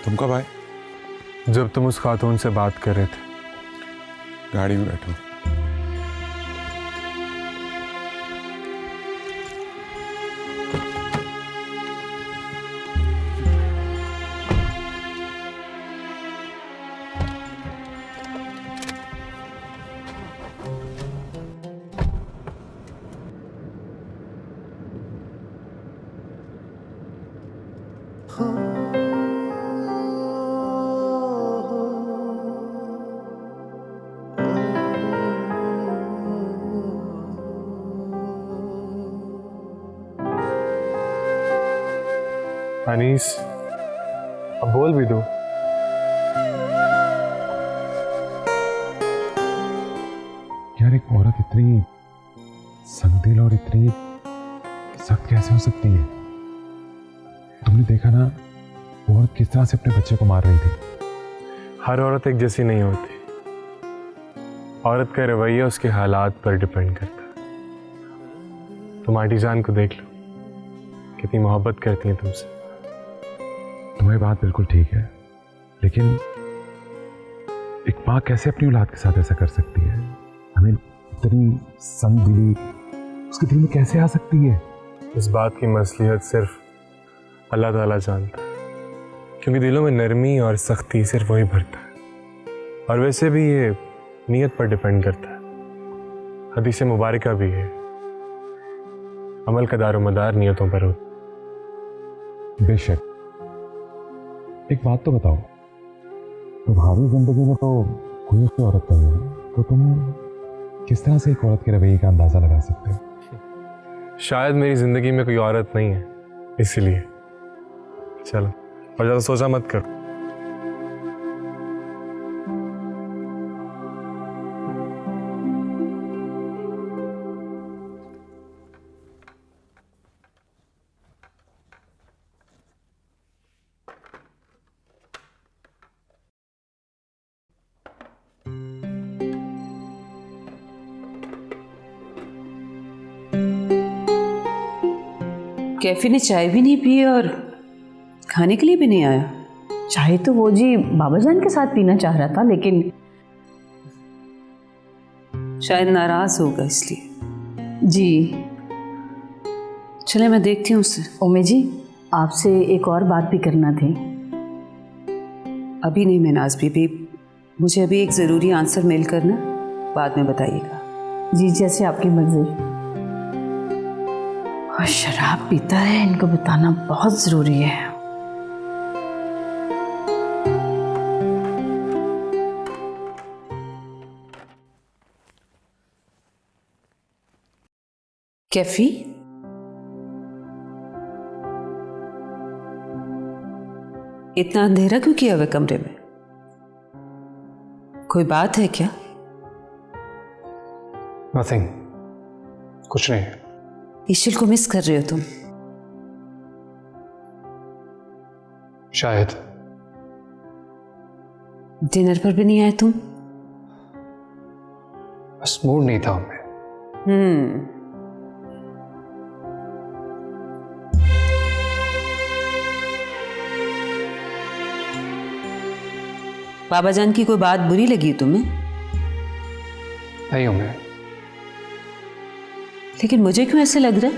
तुम कब आए? जब तुम उस खातून से बात कर रहे थे। गाड़ी में बैठो। अनीस, अब बोल भी दो। यार एक औरत इतनी संगदिल और इतनी सख्त कैसे हो सकती है? तुमने देखा ना वो औरत किस तरह से अपने बच्चे को मार रही थी। हर औरत एक जैसी नहीं होती। औरत का रवैया उसके हालात पर डिपेंड करता है। तुम आंटी जान को देख लो, कितनी मोहब्बत करती हैं तुमसे। तुम्हारी बात बिल्कुल ठीक है, लेकिन एक माँ कैसे अपनी औलाद के साथ ऐसा कर सकती है? हमें इतनी संगदिली उसके दिल में कैसे आ सकती है? इस बात की मसलियत सिर्फ अल्लाह ताला जानता है, क्योंकि दिलों में नरमी और सख्ती सिर्फ वही भरता है। और वैसे भी ये नीयत पर डिपेंड करता है। हदीस मुबारका भी है, अमल का दारोमदार नियतों पर होता। बेशक, एक बात तो बताओ, तुम्हारी जिंदगी में तो कोई ऐसी औरत नहीं है, तो तुम किस तरह से एक औरत के रवैये का अंदाजा लगा सकते हो? शायद मेरी जिंदगी में कोई औरत नहीं है, इसलिए। चलो, और ज़्यादा सोचा मत कर। कैफी ने चाय भी नहीं पी और खाने के लिए भी नहीं आया। चाहे तो वो जी बाबा जान के साथ पीना चाह रहा था, लेकिन शायद नाराज होगा इसलिए। जी चले मैं देखती हूँ उससे। ओमे जी, आपसे एक और बात भी करना थी। अभी नहीं महनाज बीबी, मुझे अभी एक ज़रूरी आंसर मेल करना, बाद में बताइएगा। जी जैसे आपकी मर्जी। और शराब पीता है, इनको बताना बहुत ज़रूरी है। कैफी, इतना अंधेरा क्यों किया हुआ कमरे में? कोई बात है क्या? नथिंग, कुछ नहीं। ईशिल को मिस कर रहे हो तुम? शायद। डिनर पर भी नहीं आए तुम? बस मूड नहीं था उनमें। बाबा जान की कोई बात बुरी लगी तुम्हें? नहीं उम्मीद। लेकिन मुझे क्यों ऐसे लग रहा है?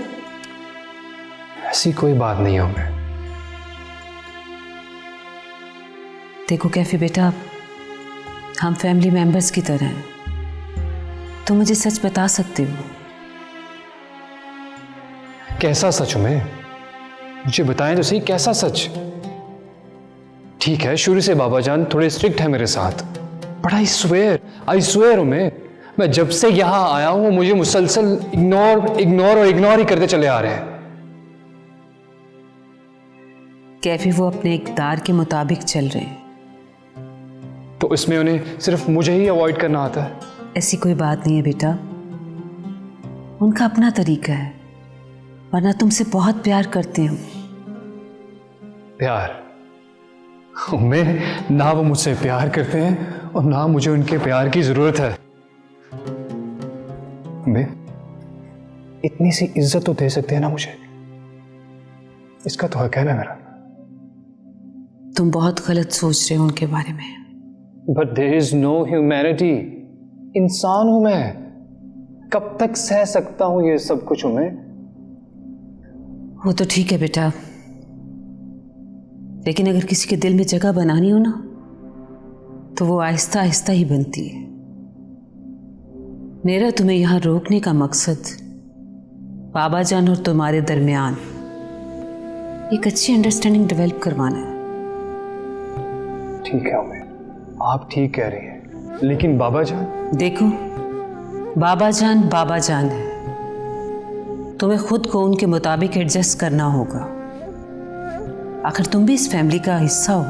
ऐसी कोई बात नहीं है उम्मीद। देखो कैफी बेटा, हम फैमिली मेंबर्स की तरह हैं। तुम मुझे सच बता सकते हो। कैसा सच उम्मीद? मुझे बताएं तो सही, कैसा सच? ठीक है, शुरू से बाबा जान थोड़े स्ट्रिक्ट है मेरे साथ, बट आई स्वेयर उम्मीद, मैं जब से यहां आया हूं मुझे मुसलसल इग्नोर ही करते चले आ रहे हैं। कैफी वो अपने इक़्तिदार के मुताबिक चल रहे हैं। तो इसमें उन्हें सिर्फ मुझे ही अवॉइड करना आता है? ऐसी कोई बात नहीं है बेटा, उनका अपना तरीका है, वरना तुमसे बहुत प्यार करते हो। प्यार? उम्मीद, ना वो मुझसे प्यार करते हैं और ना मुझे उनके प्यार की जरूरत है। इतनी सी इज्जत तो दे सकते हैं ना मुझे, इसका तो हक है ना मेरा। तुम बहुत गलत सोच रहे हो उनके बारे में। But there is no humanity. इंसान हूं मैं, कब तक सह सकता हूं ये सब कुछ हूं मैं। वो तो ठीक है बेटा, लेकिन अगर किसी के दिल में जगह बनानी हो ना तो वो आहिस्ता आहिस्ता ही बनती है। मेरा तुम्हें यहां रोकने का मकसद बाबा जान और तुम्हारे दरमियान एक अच्छी अंडरस्टैंडिंग डेवलप करवाना है। ठीक है उम्मे, आप ठीक कह रही हैं, लेकिन बाबा जान। देखो, बाबा जान है। तुम्हें खुद को उनके मुताबिक एडजस्ट करना होगा। आखिर तुम भी इस फैमिली का हिस्सा हो।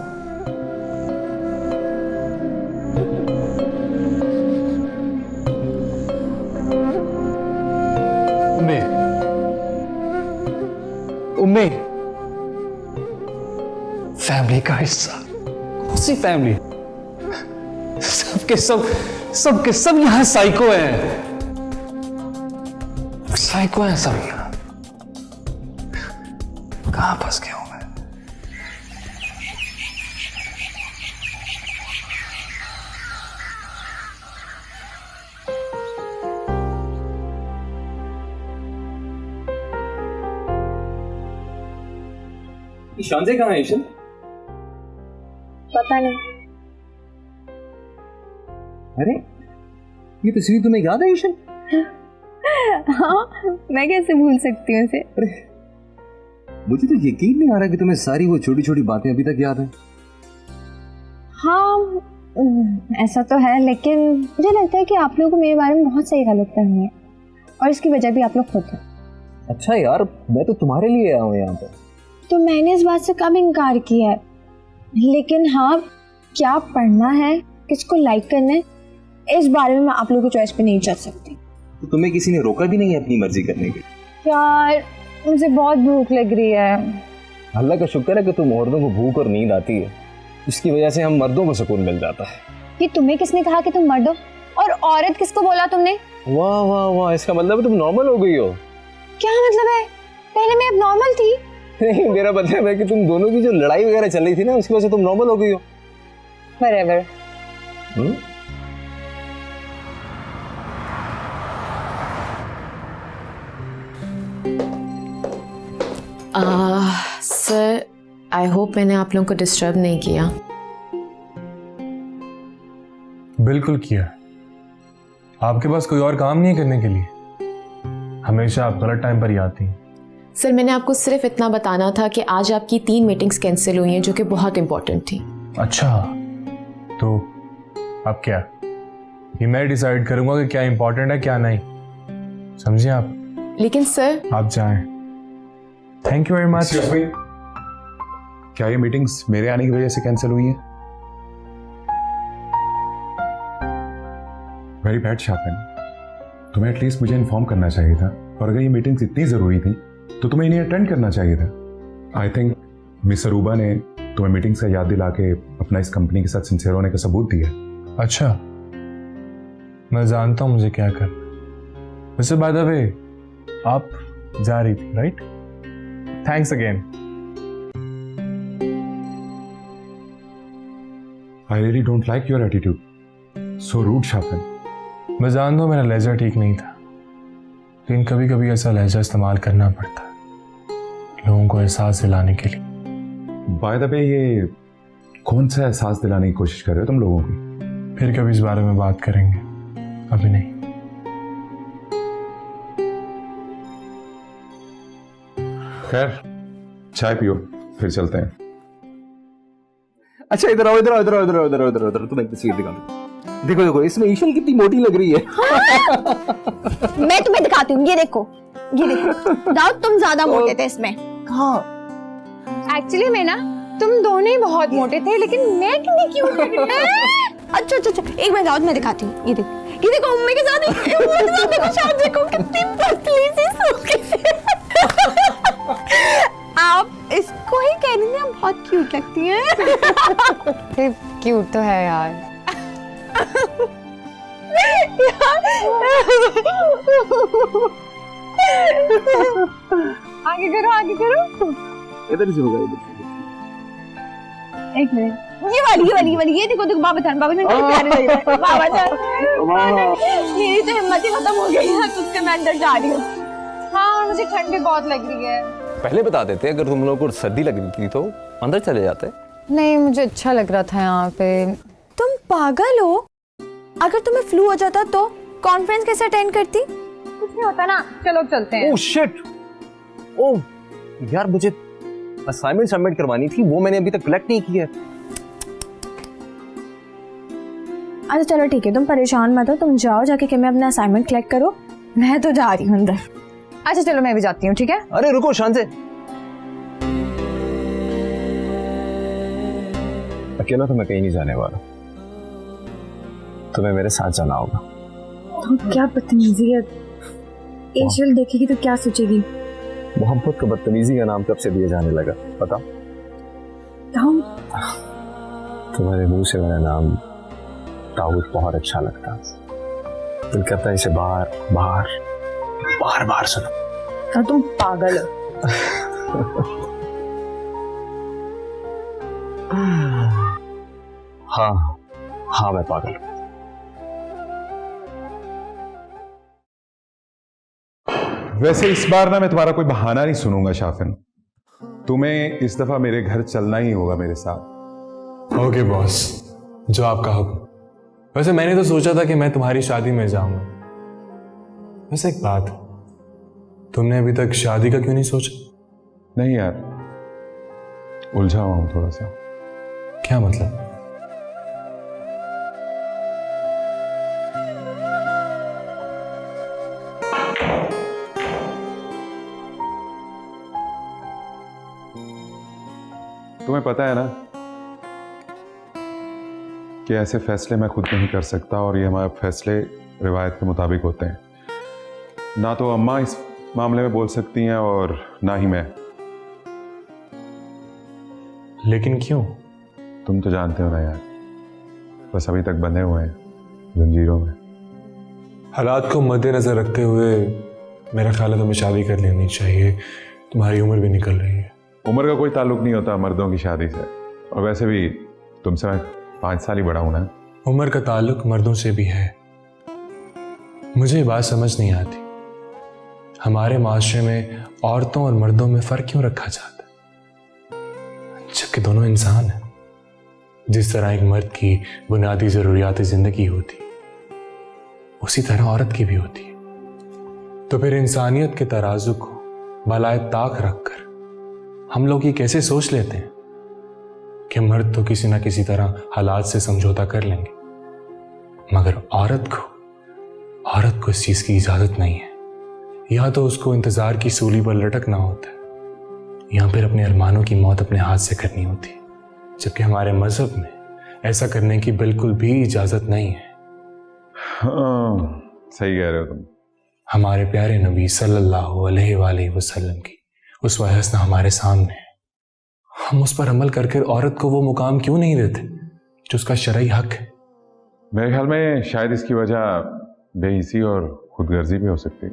उम्मे, फैमिली का हिस्सा? कौन सी फैमिली? सबके सब यहां साइको हैं। साइको हैं सब यहां। कहां फंस गया हूं मैं? ईशान से कहाँ है ईशान? पता नहीं। अरे ये तस्वीर तुम्हें याद है ईशान? हाँ, मैं कैसे भूल सकती हूँ उसे। अरे मुझे तो यकीन नहीं आ रहा कि तुम्हें सारी वो छोटी छोटी बातें अभी तक याद है। हाँ, ऐसा तो है, लेकिन मुझे लगता है कि आप लोगों को मेरे बारे में बहुत सही गलतफहमी है और इसकी वजह भी आप लोग खुद हैं। अच्छा यार, मैं तो तुम्हारे लिए आया हूँ यहाँ पर। तो मैंने इस बात से कब इनकार किया है, लेकिन हाँ, क्या पढ़ना है, किसको लाइक करना है, इस बारे में मैं आप लोगों की चॉइस पे नहीं चल सकती। तो तुम्हें किसी ने रोका भी नहीं है अपनी मर्जी करने के? यार मुझे बहुत भूख लग रही है। अल्लाह का शुक्र है कि तुम औरतों को भूख और नींद आती है, इसकी वजह से हम मर्दों को सुकून मिल जाता है। कि तुम्हें किसने कहा कि तुम मर्द हो, और औरत किसको बोला तुमने? वाह वाह वाह, इसका मतलब तुम नॉर्मल हो गई हो। क्या मतलब है? पहले मैं अब नॉर्मल थी। नहीं, मेरा मतलब है कि तुम दोनों की जो लड़ाई वगैरह चल रही थी ना, उसकी वजह से तुम नॉर्मल हो गई हो। Whatever. सर, आई होप मैंने आप लोगों को डिस्टर्ब नहीं किया। बिल्कुल किया। आपके पास कोई और काम नहीं है करने के लिए? हमेशा आप गलत टाइम पर ही आती हैं। सर, मैंने आपको सिर्फ इतना बताना था कि आज आपकी 3 मीटिंग्स कैंसिल हुई हैं जो कि बहुत इंपॉर्टेंट थी। अच्छा, तो अब क्या? ये मैं डिसाइड करूंगा कि क्या इंपॉर्टेंट है क्या नहीं, समझिए आप। लेकिन सर, आप जाएं। Thank you very much. क्या ये मीटिंग्स मेरे आने की वजह से कैंसिल हुई हैं? वेरी बैड शापिन, तुम्हें एटलीस्ट मुझे इन्फॉर्म करना चाहिए था, और अगर ये मीटिंग्स इतनी ज़रूरी थी तो तुम्हें इन्हें अटेंड करना चाहिए था। आई थिंक मिस अरूबा ने तुम्हें मीटिंग्स का याद दिला के अपना इस कंपनी के साथ सिंसियर होने का सबूत दिया। अच्छा, मैं जानता हूँ मुझे क्या करना। वैसे बाय द वे, आप जा रही थी right? Thanks again. I really don't like your attitude, so rude शापिन। मैं जानता हूँ मेरा लहजा ठीक नहीं था, लेकिन कभी कभी ऐसा लहजा इस्तेमाल करना पड़ता है लोगों को एहसास दिलाने के लिए। बाय द वे, ये कौन सा एहसास दिलाने की कोशिश कर रहे हो तुम लोगों की? फिर कभी इस बारे में बात करेंगे, अभी नहीं। खैर, चाय पियो फिर चलते हैं। अच्छा इधर आओ, इधर आओ, इधर आओ, इधर आओ, इधर आओ, इधर आओ, इधर आओ। तुम एक तस्वीर दिखा दो। देखो देखो, इसमें ईशल कितनी मोटी लग रही है। मैं तुम्हें दिखाती हूँ, ये देखो, ये देखो। दाऊद, तुम ज्यादा मोटे थे इसमें। हाँ, एक्चुअली मैं ना, तुम दोनों ही बहुत मोटे थे, लेकिन मैं कितनी क्यूट लग रही हूँ। अच्छा अच्छा अच्छा, एक मिनट दाऊद, मैं दिखाती हूँ। ये देखो उम्मी के साथ, देखो शायद, देखो कितनी पतली सी सूखी सी। आप इसको ही कह रही हैं, बहुत क्यूट लगती हैं। क्यूट तो है यार। आगे करो, आगे करो। इधर से होगा, इधर से। एक मिनट, ये देखो देखो बाबा जान कितने प्यारे लग रहे हैं। बाबा जान मेरी तो हिम्मत ही खत्म हो गई है, तुझसे मैं अंदर जा रही हूँ। हाँ मुझे ठंड भी बहुत लग रही है। पहले बता देते, अगर तुम लोगों को सर्दी लग रही थी तो अंदर चले जाते। नहीं मुझे अच्छा लग रहा था यहाँ पे। तुम पागल हो? अगर तुम्हें फ्लू हो जाता तो कॉन्फ्रेंस कैसे अटेंड करती? कुछ नहीं होता ना, चलो चलते हैं। ओह शिट, ओह यार मुझे असाइनमेंट सबमिट करवानी थी, वो मैंने अभी तक कलेक्ट नहीं की है। अच्छा चलो ठीक है, तुम परेशान मत हो, तुम जाओ जाके कि मैं अपना असाइनमेंट कलेक्ट करो, मैं तो जा रही हूँ अंदर। अच्छा चलो मैं भी जाती हूँ, ठीक है? अरे रुको शांत से, अकेला तो मैं कहीं नहीं जाने वाला, तुम्हें मेरे साथ जाना होगा। तो क्या बदतमीजी है, एशल देखेगी तो क्या सोचेगी? मोहब्बत को बदतमीजी का नाम कब से दिया जाने लगा पता? तुम्हारे मुंह से मेरा नाम दाऊद बहुत अच्छा लगता, दिल करता है इसे बार बार बार बार सुनो। तुम पागल हो। हाँ मैं पागल हूं। वैसे इस बार ना मैं तुम्हारा कोई बहाना नहीं सुनूंगा शाफिन, तुम्हें इस दफा मेरे घर चलना ही होगा मेरे साथ। ओके बॉस, जो आपका हुक्म। वैसे मैंने तो सोचा था कि मैं तुम्हारी शादी में जाऊंगा। वैसे एक बात, तुमने अभी तक शादी का क्यों नहीं सोचा? नहीं यार, उलझा हुआ हूं थोड़ा सा। क्या मतलब? तुम्हें पता है ना कि ऐसे फैसले मैं खुद नहीं कर सकता, और ये हमारे फैसले रिवायत के मुताबिक होते हैं। ना तो अम्मा इस मामले में बोल सकती हैं और ना ही मैं। लेकिन क्यों? तुम तो जानते हो ना यार, बस अभी तक बंधे हुए हैं जंजीरों में। हालात को मद्देनजर रखते हुए मेरा ख्याल है तुम्हें शादी कर लेनी चाहिए, तुम्हारी उम्र भी निकल रही है। उम्र का कोई ताल्लुक नहीं होता मर्दों की शादी से, और वैसे भी तुमसे मैं 5 साल ही बड़ा हूं ना। उम्र का ताल्लुक मर्दों से भी है। मुझे ये बात समझ नहीं आती, हमारे माशरे में औरतों और मर्दों में फर्क क्यों रखा जाता है, जबकि दोनों इंसान हैं। जिस तरह एक मर्द की बुनियादी जरूरियात जिंदगी होती, उसी तरह औरत की भी होती है। तो फिर इंसानियत के तराजू को भलाए ताक रखकर हम लोग ये कैसे सोच लेते हैं कि मर्द तो किसी ना किसी तरह हालात से समझौता कर लेंगे, मगर औरत को इस चीज की इजाजत नहीं है। या तो उसको इंतजार की सूली पर लटकना होता है, या फिर अपने अरमानों की मौत अपने हाथ से करनी होती है, जबकि हमारे मजहब में ऐसा करने की बिल्कुल भी इजाजत नहीं है। हाँ, सही कह रहे हो तुम। हमारे प्यारे नबी सल्लल्लाहु अलैहि वसल्लम की उसवा हसना हमारे सामने है, हम उस पर अमल करके औरत को वो मुकाम क्यों नहीं देते जो उसका शरई हक है? मेरे ख्याल में शायद इसकी वजह बेहिसी और खुदगर्जी भी हो सकती है।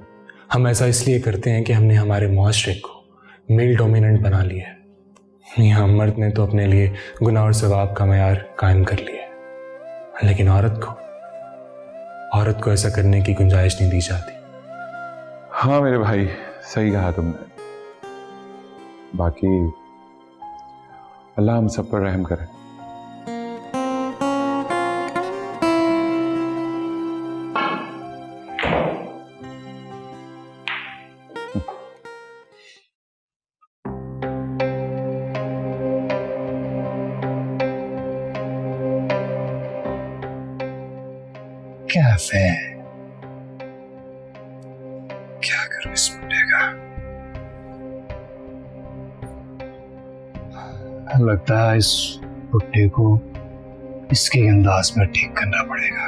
हम ऐसा इसलिए करते हैं कि हमने हमारे मुआशरे को मेल डोमिनेंट बना लिया है। यहाँ मर्द ने तो अपने लिए गुनाह और सवाब का मयार कायम कर लिया है, लेकिन औरत को ऐसा करने की गुंजाइश नहीं दी जाती। हाँ मेरे भाई, सही कहा तुमने। बाकी अल्लाह हम सब पर रहम करे। कैफे, क्या करूं इस मुंडे का? लगता है इस बुट्टे को इसके अंदाज में ठीक करना पड़ेगा।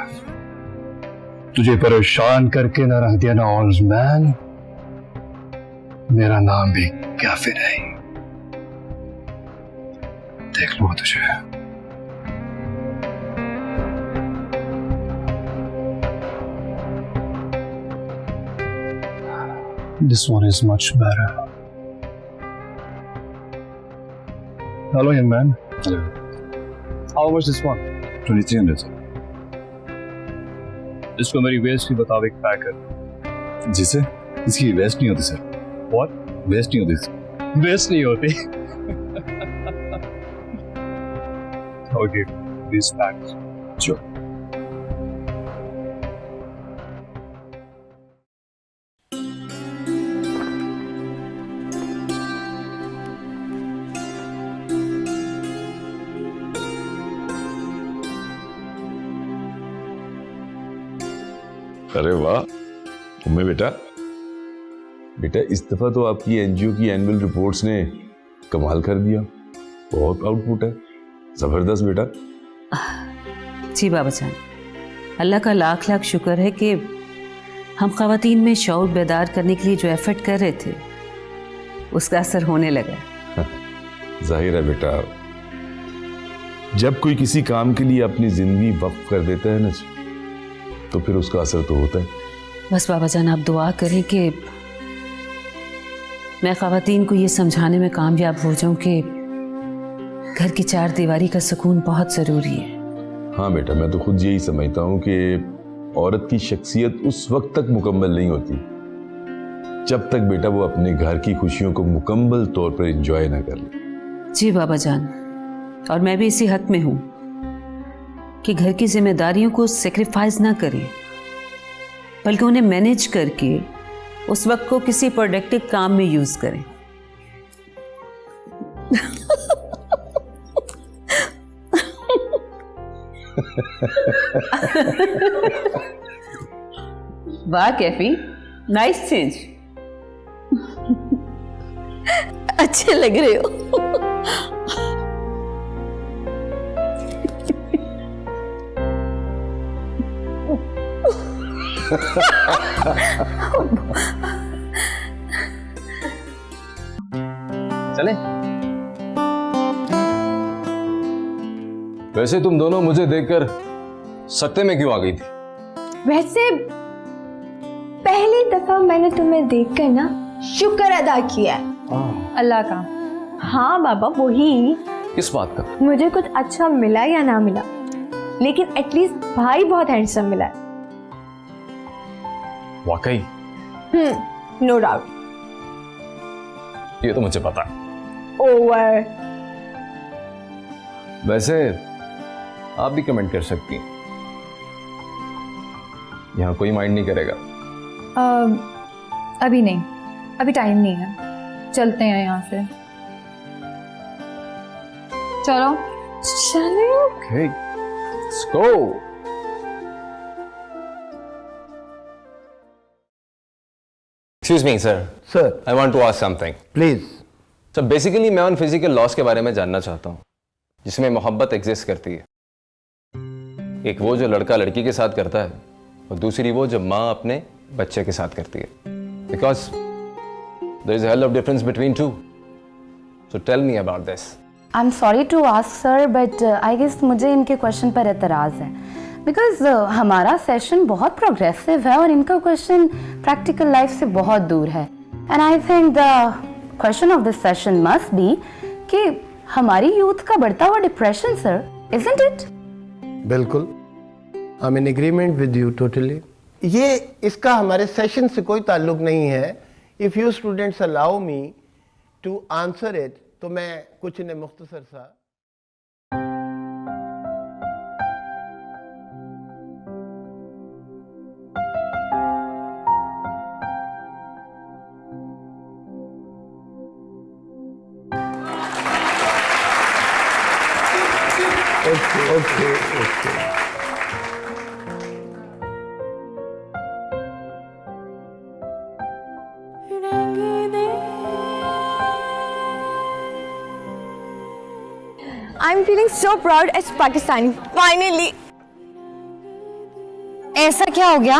तुझे परेशान करके न रख दिया ना ऑल्समैन, मेरा नाम भी काफिर है। देख लो तुझे। This one is much better. Hello, young man. Hello. How much this one? 2300 sir. इसको मेरी वेस्ट के मुताबिक पैक कर। जिसे इसकी वेस्ट नहीं होती सर। व्हाट? वेस्ट नहीं होती सर। वेस्ट नहीं होती। Okay, this PACS. Sure. अरे वाह उम्मे बेटा, बेटा इस दफा तो आपकी एनजीओ की एनुअल रिपोर्ट्स ने कमाल कर दिया। बहुत आउटपुट है, जबरदस्त बेटा। जी बाबा जान, अल्लाह का लाख लाख शुक्र है कि हम ख़वातीन में शऊर बेदार करने के लिए जो एफर्ट कर रहे थे उसका असर होने लगा। जाहिर है बेटा, जब कोई किसी काम के लिए अपनी जिंदगी वक्फ कर देता है ना तो फिर उसका असर तो होता है। बस बाबा जान आप दुआ करें कि मैं ख़वातीन को ये समझाने में कामयाब हो जाऊं कि घर की चार दीवारी का सुकून बहुत ज़रूरी है। हाँ बेटा, मैं तो खुद यही समझता हूँ कि औरत की शख्सियत उस वक्त तक मुकम्मल नहीं होती जब तक बेटा वो अपने घर की खुशियों को मुकम्मल तौर पर एंजॉय ना कर ले। जी बाबा जान, और मैं भी इसी हक में हूँ कि घर की जिम्मेदारियों को सेक्रीफाइस ना करें, बल्कि उन्हें मैनेज करके उस वक्त को किसी प्रोडक्टिव काम में यूज करें। वाह कैफी, नाइस चेंज। अच्छे लग रहे हो। चले। वैसे तुम दोनों मुझे देखकर सत्ते में क्यों आ गई थी? वैसे पहली दफा मैंने तुम्हें देखकर ना शुक्र अदा किया है अल्लाह का। हाँ बाबा, वही। किस बात का? मुझे कुछ अच्छा मिला या ना मिला, लेकिन एटलीस्ट भाई बहुत हैंडसम मिला है। वाकई? No doubt. ये तो मुझे पता है। ओवर। वैसे आप भी कमेंट कर सकती हैं, यहाँ कोई माइंड नहीं करेगा। अभी नहीं, अभी टाइम नहीं है, चलते हैं यहाँ से। चलो चलो। Okay, let's go. Excuse me, sir. Sir, I want to ask something. please. So basically मैं उन फिजिकल लॉस के बारे में जानना चाहता हूँ जिसमें मोहब्बत एग्जिस्ट करती है। एक वो जो लड़का लड़की के साथ करता है, और दूसरी वो जो माँ अपने बच्चे के साथ करती है। Because there is a hell of difference between two. So tell me about this. I'm sorry to ask sir, but I guess मुझे इनके क्वेश्चन पर एतराज़ है, बिकॉज हमारा सेशन बहुत प्रोग्रेसिव है और इनका क्वेश्चन प्रैक्टिकल लाइफ से बहुत दूर है। And I think the question of this session must be कि हमारी यूथ का बढ़ता हुआ डिप्रेशन सर, isn't it? बिल्कुल, I'm in agreement with you totally. ये इसका हमारे सेशन से कोई ताल्लुक नहीं है। If you students allow me to answer it, तो मैं कुछ इन्हें मुख्तसर सा Okay. I'm feeling so proud as Pakistani. Finally. ऐसा क्या हो गया?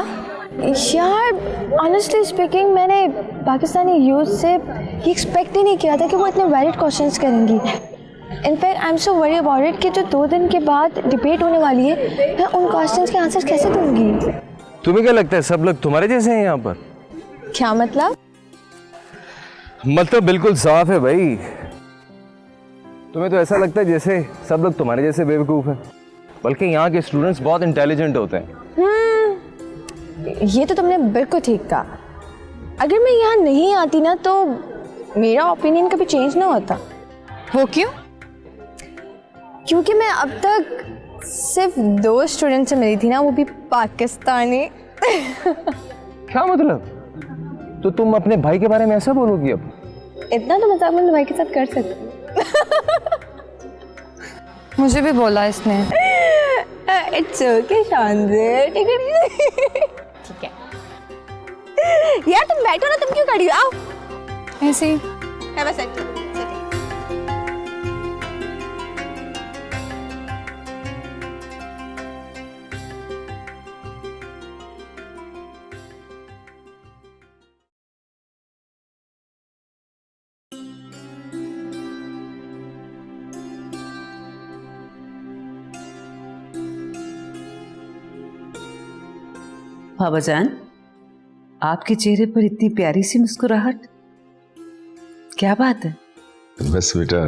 यार ऑनेस्टली स्पीकिंग मैंने पाकिस्तानी यूथ से ये एक्सपेक्ट ही नहीं किया था कि वो इतने वैलिड क्वेश्चंस करेंगी। In fact I am so worry about it कि जो 2 दिन के बाद डिबेट होने वाली है, मैं उन क्वेश्चंस के आंसर्स कैसे दूंगी? तुम्हें क्या लगता है सब लोग तुम्हारे जैसे हैं यहाँ पर? क्या मतलब? मतलब बिल्कुल साफ है भाई, तुम्हें तो ऐसा लगता है जैसे सब लोग तुम्हारे जैसे बेवकूफ़ हैं, बल्कि यहाँ के स्टूडेंट्स बहुत इंटेलिजेंट होते हैं। ये तो तुमने बिल्कुल ठीक कहा। अगर मैं यहाँ नहीं आती ना तो मेरा ओपिनियन कभी चेंज ना होता। वो क्यों? क्योंकि मैं अब तक सिर्फ 2 स्टूडेंट से मिली थी ना, वो भी पाकिस्तानी। क्या मतलब? तो तुम अपने भाई के बारे में ऐसा बोलोगी अब? इतना तो मजाक मैं भाई के साथ कर सकती हूँ। मुझे भी बोला इसने। इट्स ओके शानदार, ठीक है यार, तुम बैठो ना, तुम क्यों खड़ी हो? आओ ऐसे ही। है बस ऐसे। बाबा जान, आपके चेहरे पर इतनी प्यारी सी मुस्कुराहट, क्या बात है? बस बेटा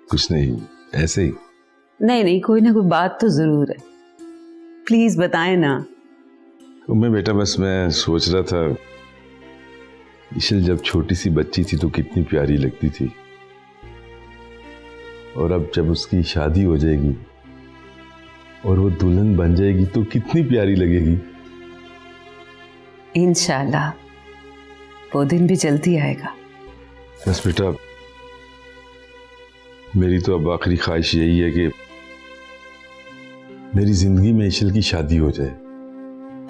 कुछ नहीं, ऐसे ही। नहीं नहीं, कोई ना कोई बात तो जरूर है, प्लीज बताएं ना। तो मैं बेटा बस मैं सोच रहा था, इशल जब छोटी सी बच्ची थी तो कितनी प्यारी लगती थी, और अब जब उसकी शादी हो जाएगी और वो दुल्हन बन जाएगी तो कितनी प्यारी लगेगी। इंशाल्लाह वो दिन भी जल्दी आएगा। बस बेटा मेरी तो अब आखिरी ख्वाहिश यही है कि मेरी जिंदगी में इशल की शादी हो जाए।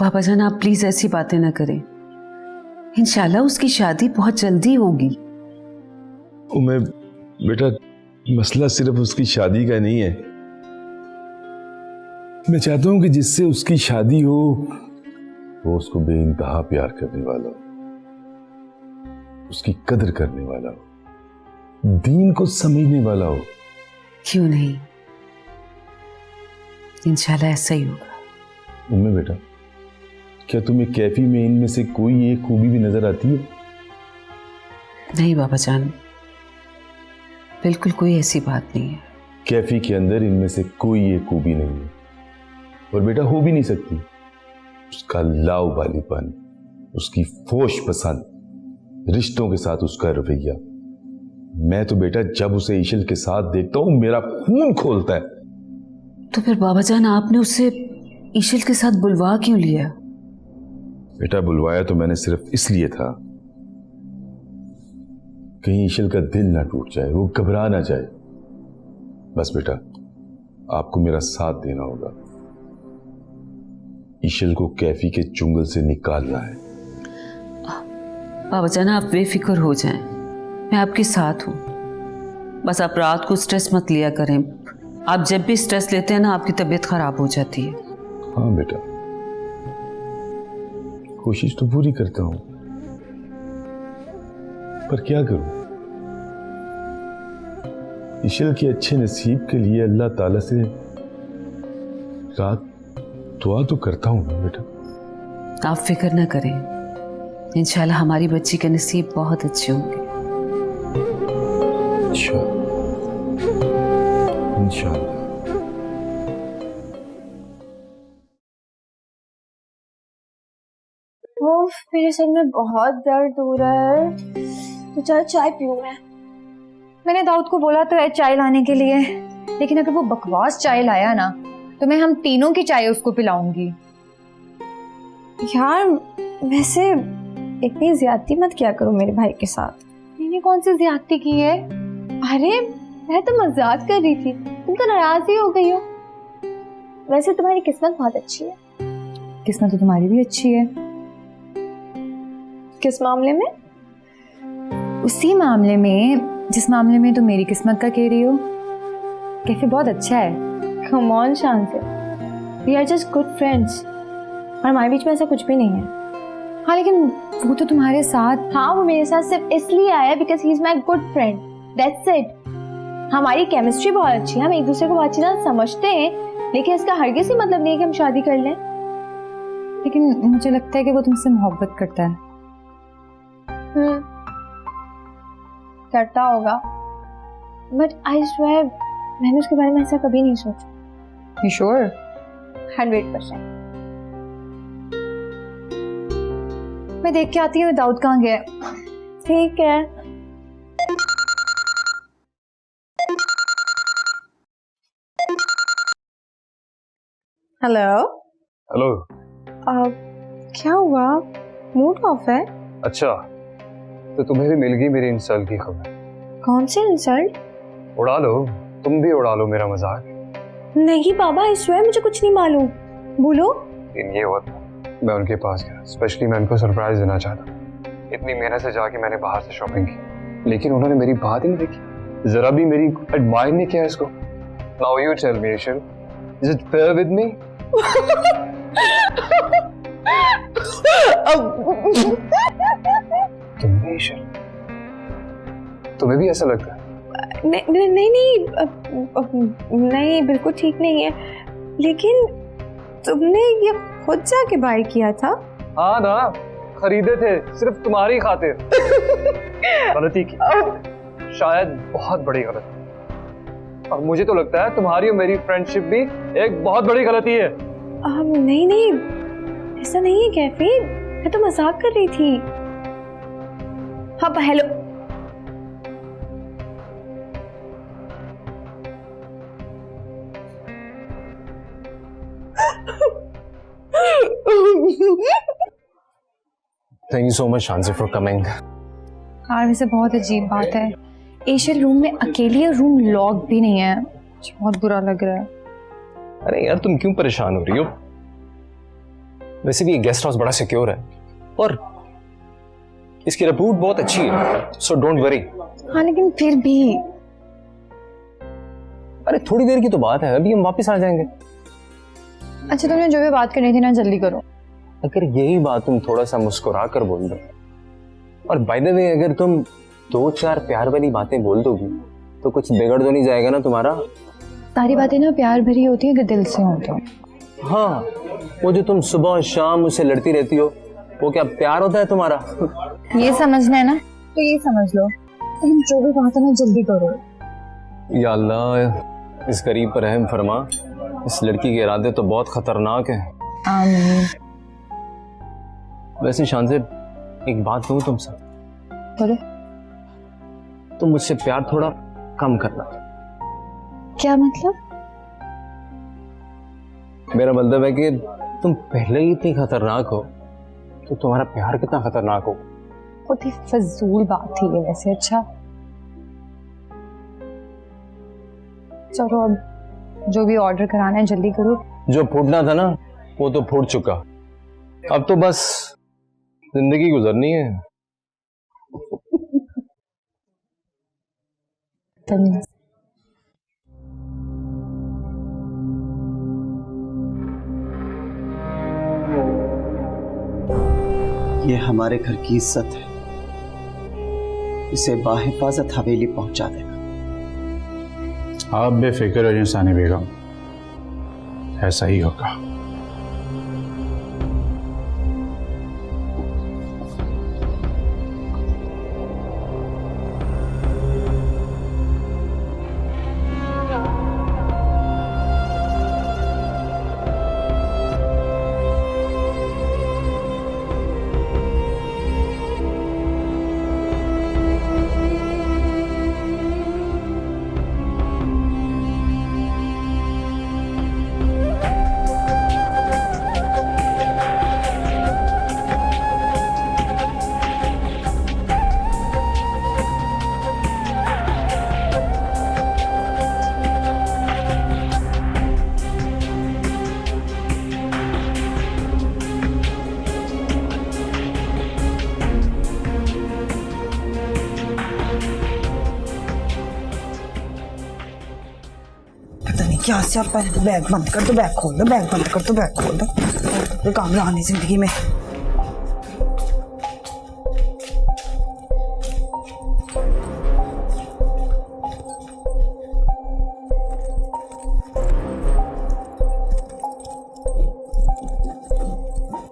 बाबा जान आप प्लीज ऐसी बातें ना करें, इंशाल्लाह उसकी शादी बहुत जल्दी होगी। मैं बेटा मसला सिर्फ उसकी शादी का नहीं है, मैं चाहता हूं कि जिससे उसकी शादी हो वो उसको बेइंतहा प्यार करने वाला हो, उसकी कदर करने वाला हो, दीन को समझने वाला हो। क्यों नहीं, इंशाल्लाह ऐसा ही होगा। उम्मे बेटा क्या तुम्हें कैफी में इनमें से कोई एक खूबी भी नजर आती है? नहीं बाबा जान, बिल्कुल कोई ऐसी बात नहीं है। कैफी के अंदर इनमें से कोई एक खूबी नहीं है, और बेटा हो भी नहीं सकती। उसका लाव वालीपन, उसकी फोश पसंद, रिश्तों के साथ उसका रवैया, मैं तो बेटा जब उसे इशल के साथ देखता हूं मेरा खून खोलता है। तो फिर बाबा जान आपने उसे इशल के साथ बुलवा क्यों लिया? बेटा बुलवाया तो मैंने सिर्फ इसलिए था कहीं इशल का दिल ना टूट जाए, वो घबरा ना जाए। बस बेटा आपको मेरा साथ देना होगा, इशल को कैफी के चुंगल से निकालना है। बाबा जान आप बेफिक्र हो जाएं, मैं आपके साथ हूं। बस आप रात को स्ट्रेस मत लिया करें, आप जब भी स्ट्रेस लेते हैं ना आपकी तबीयत खराब हो जाती है। हाँ बेटा कोशिश तो पूरी करता हूं, पर क्या करूं, इशल के अच्छे नसीब के लिए अल्लाह ताला से रात दुआ तो करता हूं ना बेटा। आप फिक्र ना करें, इंशाल्लाह हमारी बच्ची के नसीब बहुत अच्छे होंगे। इंशाल्लाह। ओफ, मेरे सर में बहुत दर्द हो रहा है, तो चल चाय पीऊं मैं। मैंने दाऊद को बोला तो है चाय लाने के लिए, लेकिन अगर वो बकवास चाय लाया ना तो मैं हम तीनों की चाय उसको पिलाऊंगी। यार वैसे इतनी ज्यादती मत क्या करो मेरे भाई के साथ। मैंने कौन सी ज्यादती की है? अरे मैं तो मजाक कर रही थी, तुम तो नाराज ही हो गई हो। वैसे तुम्हारी किस्मत बहुत अच्छी है। किस्मत तो तुम्हारी भी अच्छी है। किस मामले में? उसी मामले में जिस मामले में तुम मेरी किस्मत का कह रही हो। कैफे बहुत अच्छा है। Come on Shanti, we are just good friends, और हमारे बीच में ऐसा कुछ भी नहीं है। हाँ लेकिन वो तो तुम्हारे साथ। हाँ वो मेरे साथ सिर्फ इसलिए आया because he is my good friend, that's it. हमारी केमिस्ट्री बहुत अच्छी है, हम एक दूसरे को बहुत अच्छी तरह समझते हैं, लेकिन इसका हरगिज़ ही मतलब नहीं है कि हम शादी कर लें। लेकिन मुझे लगता है कि वो तुमसे मोहब्बत करता है। करता होगा, बट आई स्वेयर मैंने उसके बारे में ऐसा कभी नहीं सोचा। You sure? 100%। मैं देख के आती हूँ दाऊद कहाँ गया। ठीक है। हेलो। हेलो। क्या हुआ? मूड ऑफ है? अच्छा, तो तुम्हें भी मिल गई मेरी इंसल्ट की खबर। कौन सी इंसल्ट? उड़ा लो, तुम भी उड़ा लो मेरा मजाक। नहीं बाबा, आई स्वेयर मुझे कुछ नहीं मालूम। बोलो। ये हुआ था, मैं उनके पास गया, स्पेशली मैं उनको सरप्राइज देना चाहता। इतनी मेहनत से जाके मैंने बाहर से शॉपिंग की, लेकिन उन्होंने मेरी बात ही नहीं देखी, जरा भी मेरी एडमायर नहीं किया इसको। Now you tell me Eshal, is it fair with me? तुम ईशल, तुम्हें भी ऐसा लगता है? नहीं बिल्कुल ठीक नहीं है, लेकिन तुमने ये खुद जाके बाय किया था? हाँ ना, खरीदे थे सिर्फ तुम्हारी खातिर। गलती की, शायद बहुत बड़ी गलती, और मुझे तो लगता है तुम्हारी और मेरी फ्रेंडशिप भी एक बहुत बड़ी गलती है। नहीं ऐसा नहीं है कैफी, मैं तो मजाक कर रही थी। हाँ hello. Thank you so much Shanti for coming. हाँ वैसे बहुत अजीब बात है, एशियल रूम में अकेली है, रूम लॉक भी नहीं है, बहुत बुरा लग रहा है। अरे यार तुम क्यों परेशान हो रही हो? वैसे भी ये गेस्ट हाउस बड़ा सिक्योर है और इसकी रिपोर्ट बहुत अच्छी है, सो डोंट वरी। हाँ लेकिन फिर भी। अरे थोड़ी देर की तो बात है, अभी हम वापस आ जाएंगे। अच्छा तुमने जो भी बात करनी थी ना जल्दी करो। अगर यही बात तुम थोड़ा सा मुस्कुरा कर बोल दो, और बाय द वे अगर तुम 2-4 प्यार वाली बातें बोल दोगी तो कुछ बिगड़ तो नहीं जाएगा ना तुम्हारा? सारी बातें ना प्यार भरी होती है कि दिल से होती है। हाँ, वो जो तुम सुबह और शाम मुझसे लड़ती रहती हो, वो क्या प्यार होता है तुम्हारा? ये समझना है ना तो ये समझ लो, लेकिन जो भी बात है ना जल्दी करो। या अल्लाह, इस गरीब पर रहम फरमा, इस लड़की के इरादे तो बहुत खतरनाक है। आमीन। वैसे शान से एक बात कहूं तुमसे? बोलो। तुम मुझसे प्यार थोड़ा कम करना। क्या मतलब? मेरा मतलब है कि तुम पहले ही इतनी खतरनाक हो तो तुम्हारा प्यार कितना खतरनाक हो। बहुत ही फजूल बात थी ये वैसे। अच्छा चलो अब जो भी ऑर्डर कराना है जल्दी करो। जो फूटना था ना वो तो फूट चुका, अब तो बस जिंदगी गुजरनी है। ये हमारे घर की इज्जत है, इसे बाहिफाजत हवेली पहुंचा देना। आप बेफिक्र हो इंसानी बेगम, ऐसा ही होगा। क्या से आप बैग बंद कर दो, बैग खोल दो, बैग बंद कर दो, बैग खोल दो, कोई काम लगानी जिंदगी में।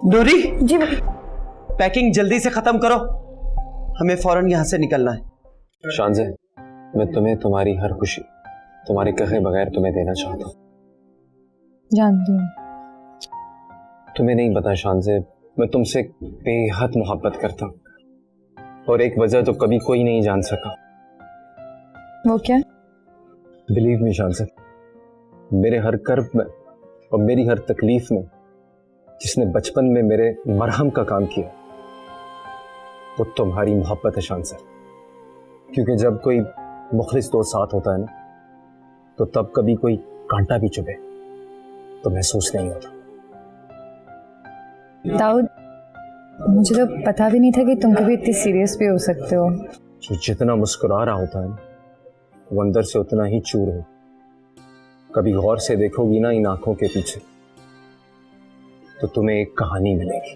डोरी जी पैकिंग जल्दी से खत्म करो, हमें फौरन यहाँ से निकलना है। शान से मैं तुम्हें तुम्हारी हर खुशी तुम्हारे कहे बगैर तुम्हें देना चाहता हूँ। जानती हूँ। तुम्हें नहीं पता शान से, मैं तुमसे बेहद मोहब्बत करता हूँ, और एक वजह तो कभी कोई नहीं जान सका। वो क्या? बिलीव मी शान से, मेरे हर कर्ब में और मेरी हर तकलीफ में जिसने बचपन में मेरे मरहम का काम किया वो तुम्हारी मोहब्बत है शान से। क्योंकि जब कोई मुखलिस दोस्त साथ होता है ना, तो तब कभी कोई कांटा भी चुभे तो महसूस नहीं होता। दाऊद, मुझे तो पता भी नहीं था कि तुम कभी इतनी सीरियस भी हो सकते हो। जो जितना मुस्कुरा रहा होता है ना, वो अंदर से उतना ही चूर हो। कभी गौर से देखोगी ना इन आंखों के पीछे तो तुम्हें एक कहानी मिलेगी।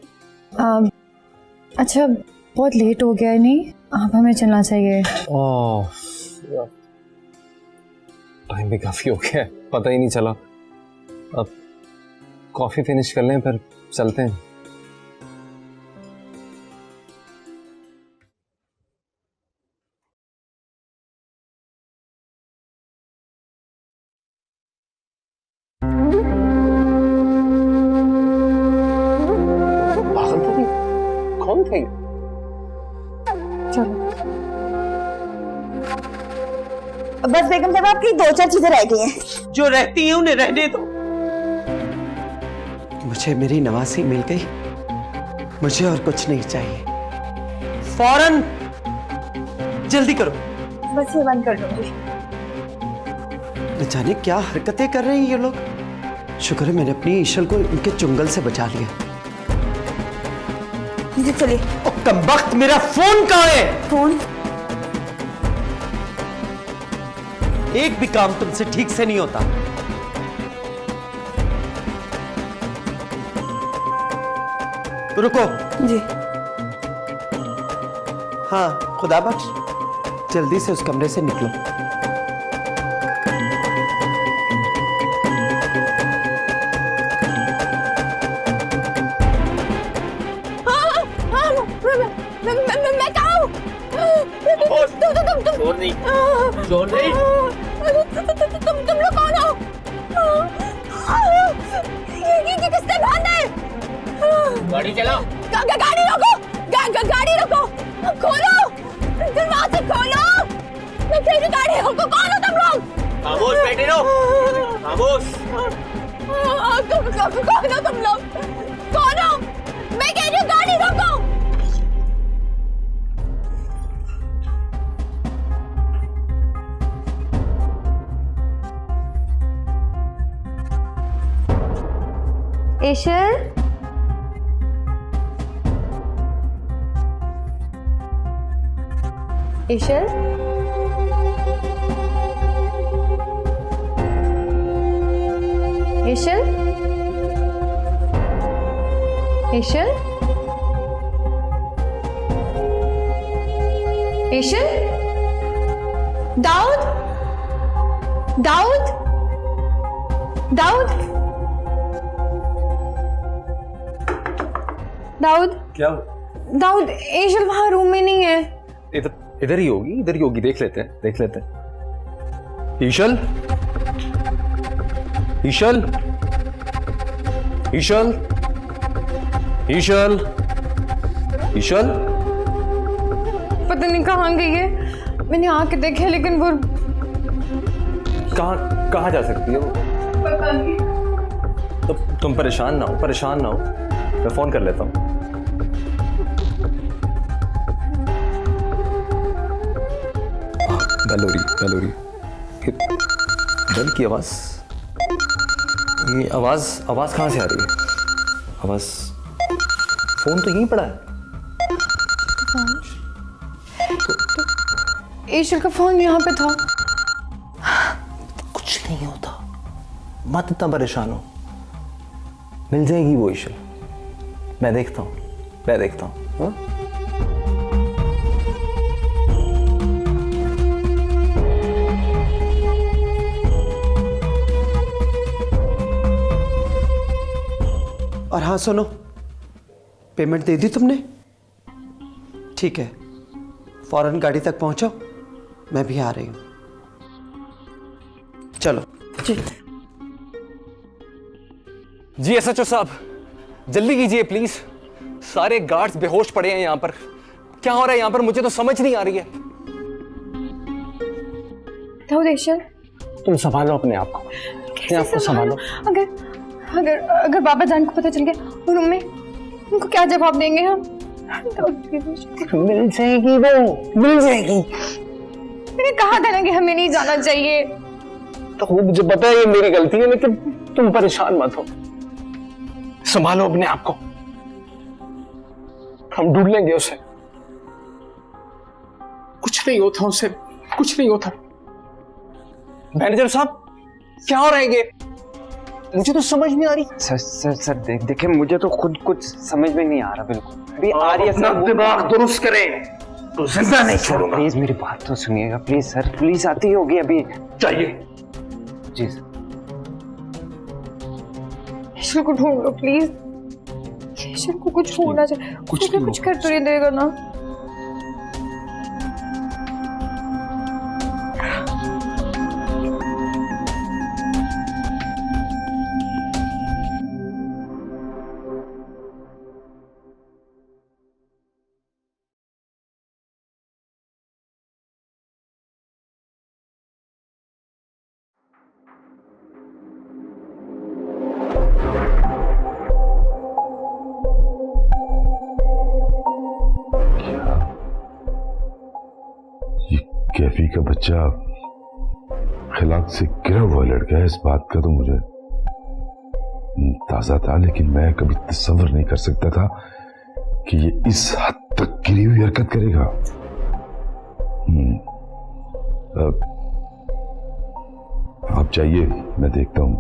अच्छा, बहुत लेट हो गया है, नहीं अब हमें चलना चाहिए। टाइम भी काफी हो गया है, पता ही नहीं चला। अब कॉफी फिनिश कर लें फिर चलते हैं। कौन थे? चलो। बस बेगम साहब, आपकी 2-4 चीजें रह गई हैं। जो रहती हैं उन्हें रहने दो। मुझे मेरी नवासी मिल गई, मुझे और कुछ नहीं चाहिए। फौरन जल्दी करो। बस ये बंद कर दो जी। न जाने क्या हरकतें कर रहे हैं ये लोग। शुक्र है मैंने अपनी ईशल को इनके चुंगल से बचा लिया। जी चलिए। ओ कमबख्त, मेरा फोन कहाँ है? फोन? एक भी काम तुमसे ठीक से नहीं होता। रुको जी। हाँ, खुदा बख्श, जल्दी से उस कमरे से निकलो। मैं कहाँ हूँ? तुम लोग कौन हो? ये किसने बांधा है? गाड़ी चलाओ। गाड़ी रोको। गाड़ी रोको। खोलो, दरवाजे खोलो। मैं कह रही गाड़ी रोको। कौन हो तुम लोग? खामोश बैठे रहो, खामोश। कौन हो तुम लोग? कौन हो? मैं कह रही हूँ गाड़ी रोको। ईशल, ईशल, ईशल, ईशल, ईशल, दाऊद, दाऊद, दाऊद, दाऊद। क्या? दाऊद, ईशल वहां रूम में नहीं है। इधर ही होगी, इधर ही होगी। देख लेते हैं। ईशल, ईशल, ईशल, ईशल, ईशल। पता नहीं कहाँ गई है। मैंने आके देखे लेकिन वो कहाँ जा सकती है वो? पता नहीं। तो तुम परेशान ना हो, मैं फोन कर लेता हूँ। बेल हो रही। बेल की आवाज, ये आवाज कहाँ से आ रही है? आवाज, फोन तो यहीं पड़ा है। ईशल का फोन यहाँ पे था। कुछ नहीं होता, मत इतना परेशान हो। मिल जाएगी वो ईशल। मैं देखता हूँ। हाँ? और हाँ सुनो, पेमेंट दे दी तुमने? ठीक है, फौरन गाड़ी तक पहुंचो, मैं भी आ रही हूँ। जी एसएचओ साहब, जल्दी कीजिए प्लीज। सारे गार्ड्स बेहोश पड़े हैं यहाँ पर। क्या हो रहा है यहाँ पर, मुझे तो समझ नहीं आ रही है। तुम संभालो अपने आप को, अपने आप को संभालो। अगर अगर अगर बाबा जान को पता चल गया और उम्मीद, उनको क्या जवाब देंगे हम? मिल जाएगी वो, मिल जाएगी। मैंने कहा था ना कि हमें नहीं जाना चाहिए। तो वो मुझे पता है ये मेरी गलती है, लेकिन तुम परेशान मत हो, संभालो अपने आप को। हम ढूंढ लेंगे उसे, कुछ नहीं होता उसे, कुछ नहीं होता। मैनेजर साहब, क्या हो रहा है ये? मुझे तो समझ नहीं आ रही। सर देखिए, मुझे तो खुद कुछ समझ में नहीं आ रहा बिल्कुल। अभी आ रही है सर, दिमाग दुरुस्त करें तो जिंदा नहीं छोड़ूंगा। प्लीज मेरी बात तो सुनिएगा प्लीज सर, पुलिस आती होगी अभी। चाहिए जी सर। ईश्वर को ढूंढ लो प्लीज, ईश्वर को कुछ होना चाहिए। कुछ कर तो नहीं देगा ना? कैफी का बच्चा खिलाक से गिरा हुआ लड़का है, इस बात का तो मुझे ताजा था, लेकिन मैं कभी तस्वर नहीं कर सकता था कि ये इस हद तक गिरी हुई हरकत करेगा। आप जाइए, मैं देखता हूं।